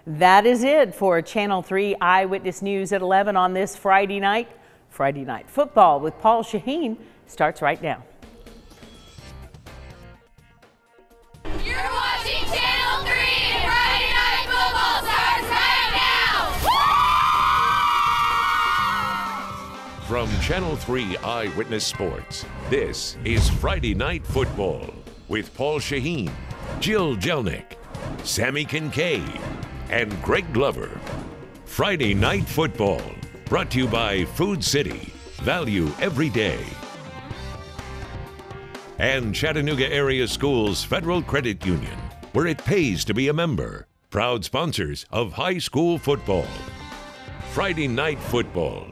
That is it for Channel 3 Eyewitness News at 11 on this Friday night. Friday Night Football with Paul Shaheen starts right now. You're watching Channel 3 and Friday Night Football starts right now! From Channel 3 Eyewitness Sports, this is Friday Night Football with Paul Shaheen, Jill Jelnick, Sammy Kincaid, and Greg Glover. Friday Night Football, brought to you by Food City, value every day. And Chattanooga Area Schools Federal Credit Union, where it pays to be a member. Proud sponsors of high school football. Friday Night Football.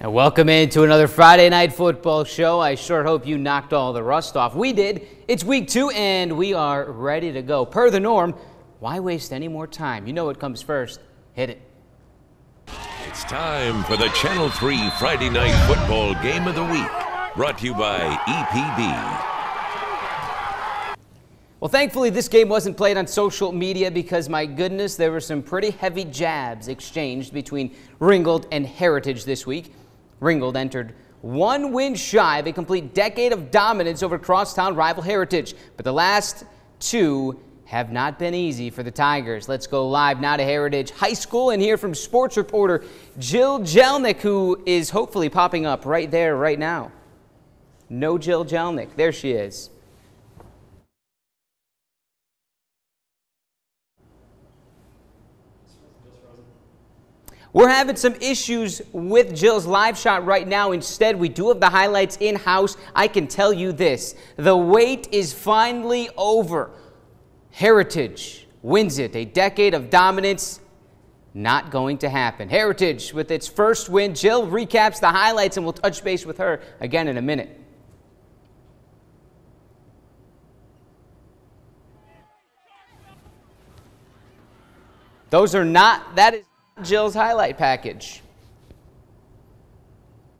And welcome into another Friday Night Football show. I sure hope you knocked all the rust off. We did. It's week 2 and we are ready to go. Per the norm, why waste any more time? You know what comes first. Hit it. It's time for the Channel 3 Friday Night Football Game of the Week, brought to you by EPD. Well, thankfully, this game wasn't played on social media because, my goodness, there were some pretty heavy jabs exchanged between Ringgold and Heritage this week. Ringgold entered one win shy of a complete decade of dominance over crosstown rival Heritage, but the last two have not been easy for the Tigers. Let's go live now to Heritage High School and hear from sports reporter Jill Jelnick, who is hopefully popping up right there, right now. No Jill Jelnick. There she is. We're having some issues with Jill's live shot right now. Instead, we do have the highlights in-house. I can tell you this. The wait is finally over. Heritage wins it. A decade of dominance not going to happen. Heritage with its first win. Jill recaps the highlights and we'll touch base with her again in a minute. That is Jill's highlight package.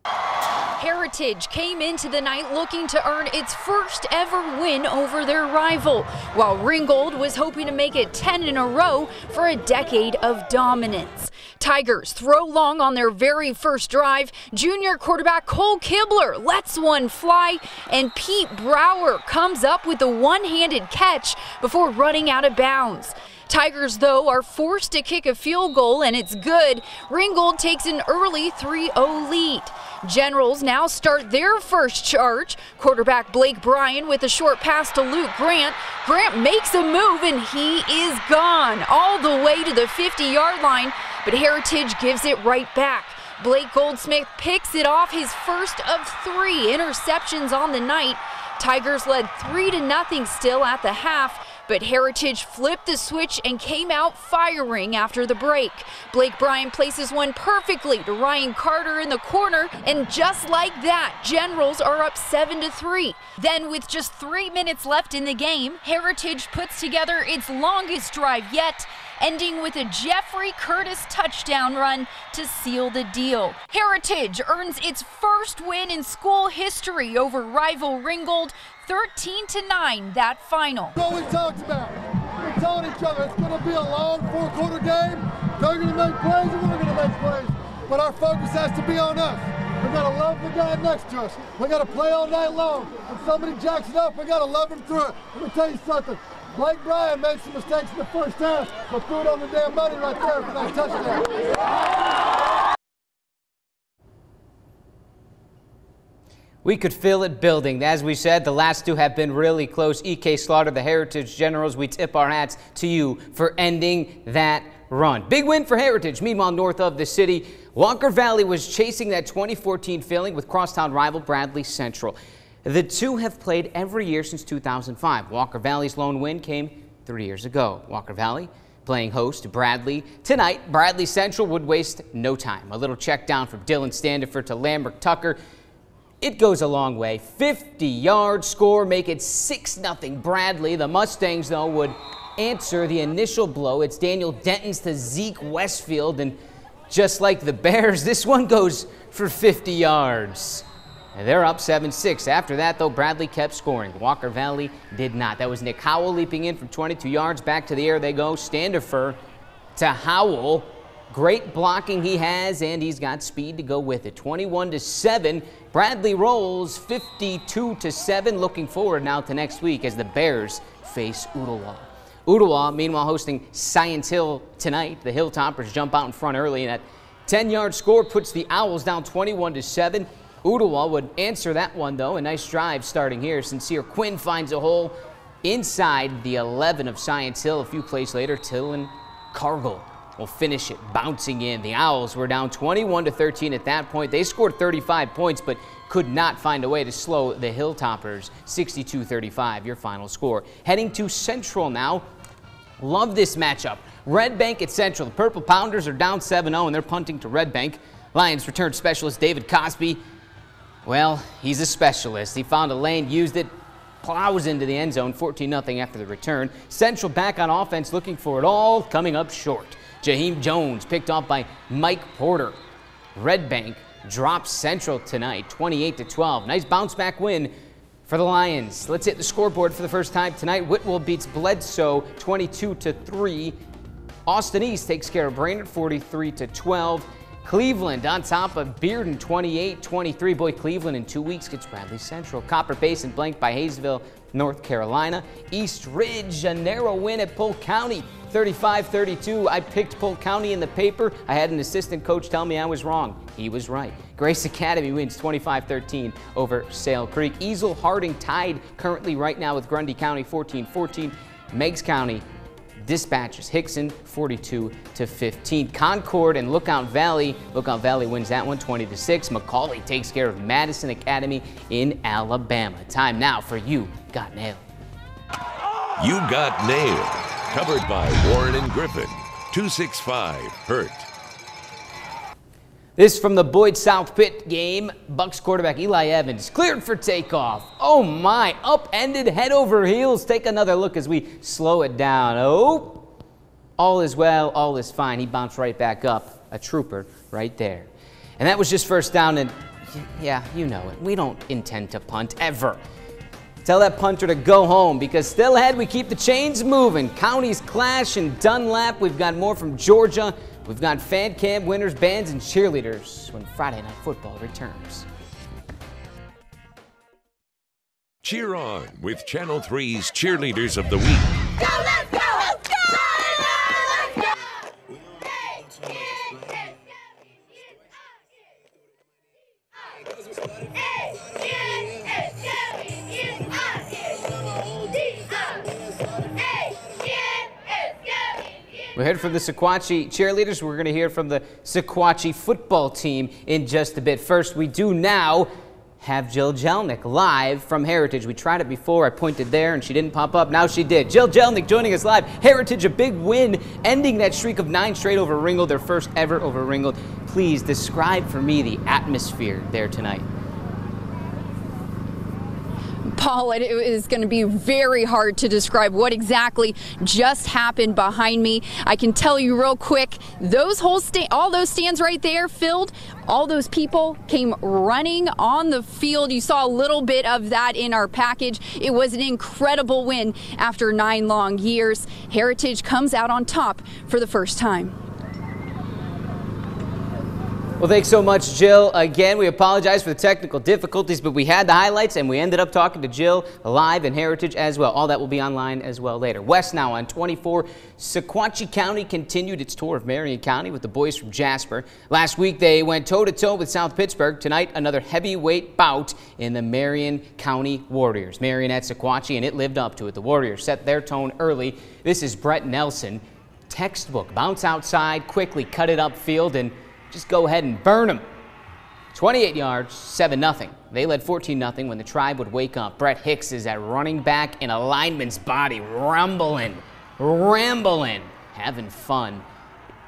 Heritage came into the night looking to earn its first ever win over their rival, while Ringgold was hoping to make it 10 in a row for a decade of dominance. Tigers throw long on their very first drive. Junior quarterback Cole Kibler lets one fly, and Pete Brower comes up with a one-handed catch before running out of bounds. Tigers, though, are forced to kick a field goal, and it's good. Ringgold takes an early 3-0 lead. Generals now start their first charge. Quarterback Blake Bryan with a short pass to Luke Grant. Grant makes a move, and he is gone all the way to the 50-yard line, but Heritage gives it right back. Blake Goldsmith picks it off, his first of 3 interceptions on the night. Tigers led 3-0 still at the half, but Heritage flipped the switch and came out firing after the break. Blake Bryan places one perfectly to Ryan Carter in the corner, and just like that, Generals are up 7-3. Then with just 3 minutes left in the game, Heritage puts together its longest drive yet, ending with a Jeffrey Curtis touchdown run to seal the deal. Heritage earns its first win in school history over rival Ringgold, 13-9 that final. That's what we talked about. We're telling each other it's going to be a long 4-quarter game. They're going to make plays and we're going to make plays. But our focus has to be on us. We got to love the guy next to us. We got to play all night long. When somebody jacks it up, we got to love him through it. Let me tell you something. Blake Bryan made some mistakes in the first half, but threw it on the damn money right there for that touchdown. We could feel it building. As we said, the last two have been really close. E.K. Slaughter, the Heritage Generals, we tip our hats to you for ending that run. Big win for Heritage. Meanwhile, north of the city, Walker Valley was chasing that 2014 failing with crosstown rival Bradley Central. The two have played every year since 2005. Walker Valley's lone win came 3 years ago. Walker Valley playing host to Bradley. Tonight, Bradley Central would waste no time. A little check down from Dylan Standiford to Lambert Tucker. It goes a long way. 50-yard score, make it 6-0 Bradley. The Mustangs, though, would answer the initial blow. It's Daniel Denton's to Zeke Westfield, and just like the Bears, this one goes for 50 yards. And they're up 7-6. After that, though, Bradley kept scoring. Walker Valley did not. That was Nick Howell leaping in from 22 yards. Back to the air they go. Standifer to Howell. Great blocking he has, and he's got speed to go with it. 21-7. Bradley rolls 52-7. Looking forward now to next week as the Bears face Ooltewah. Ooltewah, meanwhile, hosting Science Hill tonight. The Hilltoppers jump out in front early, and that 10-yard score puts the Owls down 21-7. Ooltewah would answer that one, though. A nice drive starting here. Sincere Quinn finds a hole inside the 11 of Science Hill. A few plays later, Tillin Cargill will finish it, bouncing in. The Owls were down 21-13 at that point. They scored 35 points, but could not find a way to slow the Hilltoppers. 62-35, your final score. Heading to Central now. Love this matchup. Red Bank at Central. The Purple Pounders are down 7-0, and they're punting to Red Bank. Lions return specialist David Cosby. Well, he's a specialist. He found a lane, used it, plows into the end zone, 14-0 after the return. Central back on offense, looking for it all, coming up short. Jaheim Jones picked off by Mike Porter. Red Bank drops Central tonight, 28-12. Nice bounce back win for the Lions. Let's hit the scoreboard for the first time tonight. Whitwell beats BLEDSOE 22-3. Austin East takes care of Brainerd 43-12. Cleveland on top of Bearden 28-23. Boy, Cleveland in 2 weeks gets Bradley Central. Copper Basin blanked by Hayesville, North Carolina. East Ridge, a narrow win at Polk County, 35-32. I picked Polk County in the paper. I had an assistant coach tell me I was wrong. He was right. Grace Academy wins 25-13 over Sale Creek. Easel Harding tied currently right now with Grundy County 14-14. Meigs County dispatches Hickson 42-15. Concord and Lookout Valley wins that one 20-6. McCauley takes care of Madison Academy in Alabama. Time now for You Got Nailed. You Got Nailed. Covered by Warren and Griffin. 265-HURT. This from the Boyd South Pitt game. Bucks quarterback Eli Evans cleared for takeoff. Oh my, upended head over heels. Take another look as we slow it down. Oh, all is well, all is fine. He bounced right back up. A trooper right there. And that was just first down, and yeah, you know it. We don't intend to punt ever. Tell that punter to go home, because still ahead we keep the chains moving. Counties clash in Dunlap. We've got more from Georgia. We've got fan camp winners, bands, and cheerleaders when Friday Night Football returns. Cheer on with Channel 3's Cheerleaders of the Week. Go, let's go! Let's go! Let's go! We heard from the Sequatchie cheerleaders. We're going to hear from the Sequatchie football team in just a bit. First, we do now have Jill Jelnick live from Heritage. We tried it before. I pointed there and she didn't pop up. Now she did. Jill Jelnick joining us live. Heritage, a big win, ending that streak of 9 straight over Ringgold, their first ever over Ringgold. Please describe for me the atmosphere there tonight. Paul, it is going to be very hard to describe what exactly just happened behind me. I can tell you real quick, those whole all those stands right there filled, all those people came running on the field. You saw a little bit of that in our package. It was an incredible win after 9 long years. Heritage comes out on top for the first time. Well, thanks so much, Jill. Again, we apologize for the technical difficulties, but we had the highlights, and we ended up talking to Jill live in Heritage as well. All that will be online as well later. West now on 24. Sequatchie County continued its tour of Marion County with the boys from Jasper. Last week, they went toe-to-toe with South Pittsburgh. Tonight, another heavyweight bout in the Marion County Warriors. Marion at Sequatchie, and it lived up to it. The Warriors set their tone early. This is Brett Nelson. Textbook. Bounce outside, quickly cut it upfield, and just go ahead and burn them. 28 yards, 7-0. They led 14-0 when the Tribe would wake up. Brett Hicks is at running back in a lineman's body, rambling, having fun.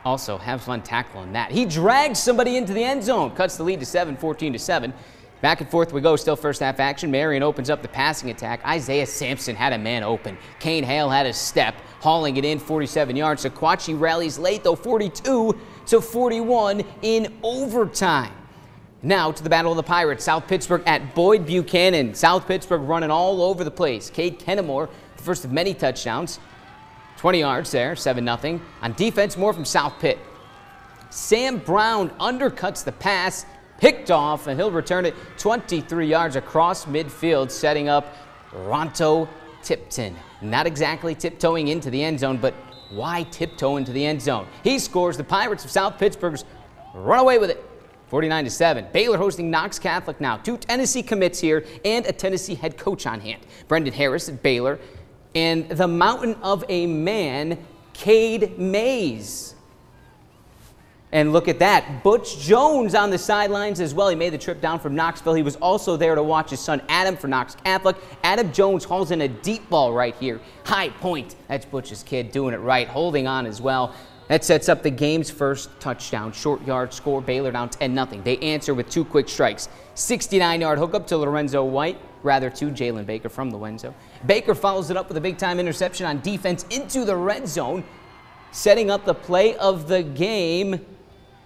Also, have fun tackling that. He drags somebody into the end zone, cuts the lead to 7, 14-7. Back and forth we go, still first half action. Marion opens up the passing attack. Isaiah Sampson had a man open. Kane Hale had a step, hauling it in 47 yards. Sequatchie rallies late though, 42-41 in overtime. Now to the Battle of the Pirates. South Pittsburgh at Boyd Buchanan. South Pittsburgh running all over the place. Cade Kennemore, the first of many touchdowns. 20 yards there, 7-0. On defense, more from South Pitt. Sam Brown undercuts the pass, picked off, and he'll return it 23 yards across midfield, setting up Ronto Tipton. Not exactly tiptoeing into the end zone, but why tiptoe into the end zone? He scores. The Pirates of South Pittsburgh's run away with it. 49-7. Baylor hosting Knox Catholic now. 2 Tennessee commits here and a Tennessee head coach on hand. Brendan Harris at Baylor and the mountain of a man, Cade Mays. And look at that, Butch Jones on the sidelines as well. He made the trip down from Knoxville. He was also there to watch his son Adam for Knox Catholic. Adam Jones hauls in a deep ball right here. High point. That's Butch's kid doing it right, holding on as well. That sets up the game's first touchdown. Short yard score, Baylor down 10-0. They answer with 2 quick strikes. 69-yard hookup to Lorenzo White, rather to Jalen Baker from Lorenzo. Baker follows it up with a big-time interception on defense into the red zone, setting up the play of the game.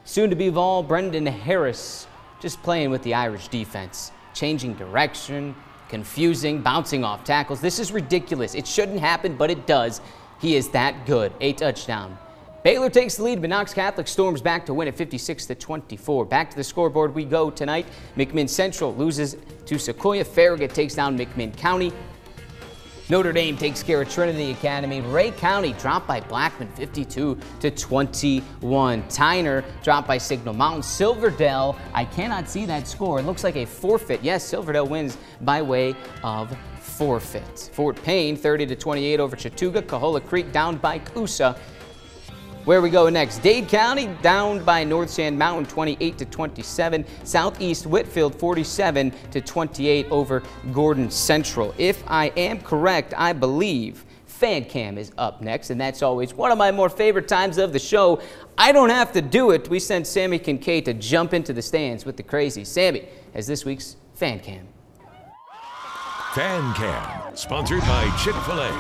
Soon to be Vol Brendan Harris, just playing with the Irish defense. Changing direction, confusing, bouncing off tackles. This is ridiculous. It shouldn't happen, but it does. He is that good. A touchdown. Baylor takes the lead, but Knox Catholic storms back to win at 56-24. Back to the scoreboard we go tonight. McMinn Central loses to Sequoia. Farragut takes down McMinn County. Notre Dame takes care of Trinity Academy. Ray County dropped by Blackman 52-21. Tyner dropped by Signal Mountain. Silverdale, I cannot see that score. It looks like a forfeit. Yes, Silverdale wins by way of forfeit. Fort Payne 30-28 over Chattooga. Cahola Creek down by Coosa. Where we go next, Dade County down by North Sand Mountain 28-27. Southeast Whitfield 47-28 over Gordon Central. If I am correct, I believe Fan Cam is up next, and that's always one of my more favorite times of the show. I don't have to do it. We sent Sammy Kincaid to jump into the stands with the crazy. Sammy has this week's Fan Cam. Fan Cam, sponsored by Chick-fil-A.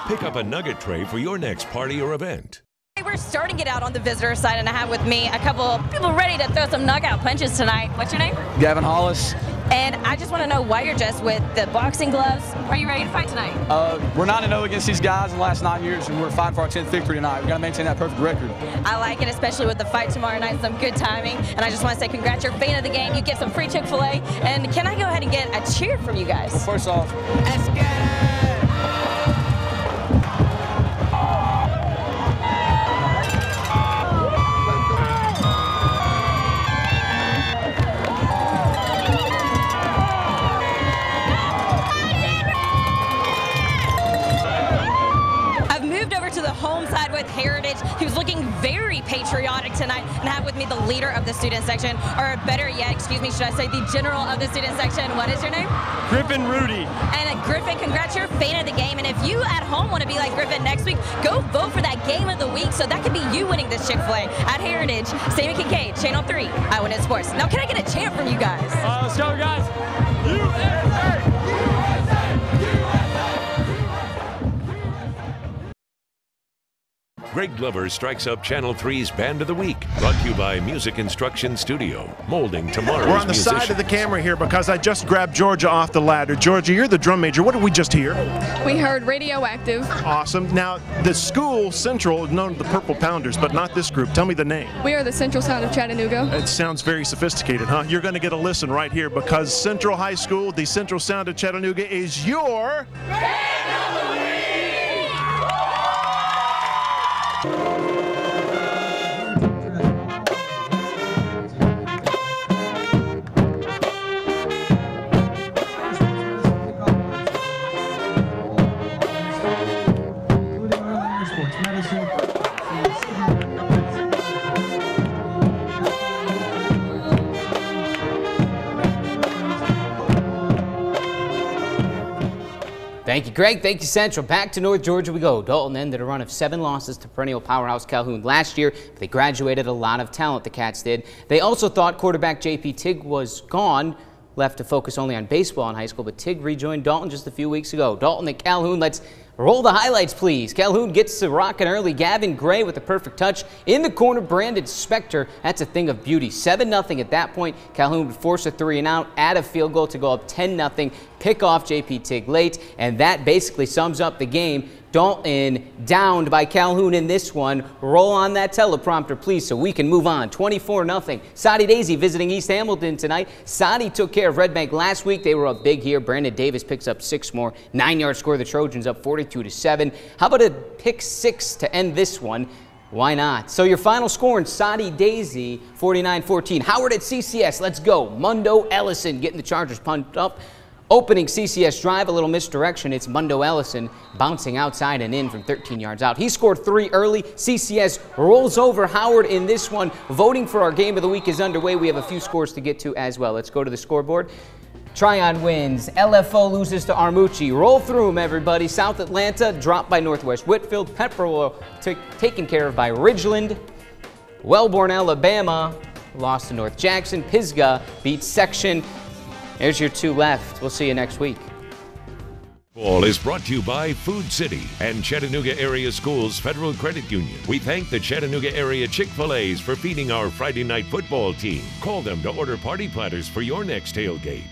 Pick up a nugget tray for your next party or event. We're starting it out on the visitor side, and I have with me a couple of people ready to throw some knockout punches tonight. What's your name? Gavin Hollis. And I just want to know why you're dressed with the boxing gloves. Are you ready to fight tonight? We're 9-0 against these guys in the last 9 years, and we're fighting for our 10th victory tonight. We've got to maintain that perfect record. I like it, especially with the fight tomorrow night. Some good timing. And I just want to say congrats. You're a fan of the game. You get some free Chick-fil-A. And can I go ahead and get a cheer from you guys? Well, first off, let's get it! Heritage, who's looking very patriotic tonight, and have with me the leader of the student section, or better yet, excuse me, should I say the general of the student section. What is your name? Griffin Rudy. And Griffin, congrats, you're a fan of the game, and if you at home want to be like Griffin next week, go vote for that game of the week, so that could be you winning this Chick-fil-A at Heritage. Sammy Kincaid, Channel 3, Eyewitness Sports. Now, can I get a chant from you guys? Let's go, guys. USA! Greg Glover strikes up Channel 3's Band of the Week, brought to you by Music Instruction Studio, molding tomorrow's We're on the musicians. side of the camera here because I just grabbed Georgia off the ladder. Georgia, you're the drum major. What did we just hear? We heard Radioactive. Awesome. Now, the school, Central, is known as the Purple Pounders, but not this group. Tell me the name. We are the Central Sound of Chattanooga. It sounds very sophisticated, huh? You're going to get a listen right here because Central High School, the Central Sound of Chattanooga, is your Band of the Week! Thank you, Greg. Thank you, Central. Back to North Georgia we go. Dalton ended a run of 7 losses to perennial powerhouse Calhoun last year, but they graduated a lot of talent, the Cats did. They also thought quarterback J.P. Tigg was gone, left to focus only on baseball in high school, but Tigg rejoined Dalton just a few weeks ago. Dalton at Calhoun, let's Roll the highlights, please. Calhoun gets to rocking early. Gavin Gray with a perfect touch. In the corner, Brandon Spector. That's a thing of beauty. 7-0 at that point. Calhoun would force a 3-and-out, add a field goal to go up 10-0. Pick off JP Tig late, and that basically sums up the game. Dalton downed by Calhoun in this one. Roll on that teleprompter, please, so we can move on. 24-0. Soddy Daisy visiting East Hamilton tonight. Soddy took care of Red Bank last week. They were up big here. Brandon Davis picks up 6 more. 9-yard score. The Trojans up 42-7. How about a pick 6 to end this one? Why not? So your final score in Soddy Daisy, 49-14. Howard at CCS. Let's go. Mundo Ellison getting the Chargers pumped up. Opening CCS drive, a little misdirection. It's Mundo Ellison bouncing outside and in from 13 yards out. He scored 3 early. CCS rolls over Howard in this one. Voting for our game of the week is underway. We have a few scores to get to as well. Let's go to the scoreboard. Tryon wins. LFO loses to Armucci. Roll through them, everybody. South Atlanta dropped by Northwest Whitfield. Pepperell taken care of by Ridgeland. Wellborn, Alabama lost to North Jackson. Pisgah beats Section. There's your 2 left. We'll see you next week. Football is brought to you by Food City and Chattanooga Area Schools Federal Credit Union. We thank the Chattanooga area Chick-fil-A's for feeding our Friday night football team. Call them to order party platters for your next tailgate.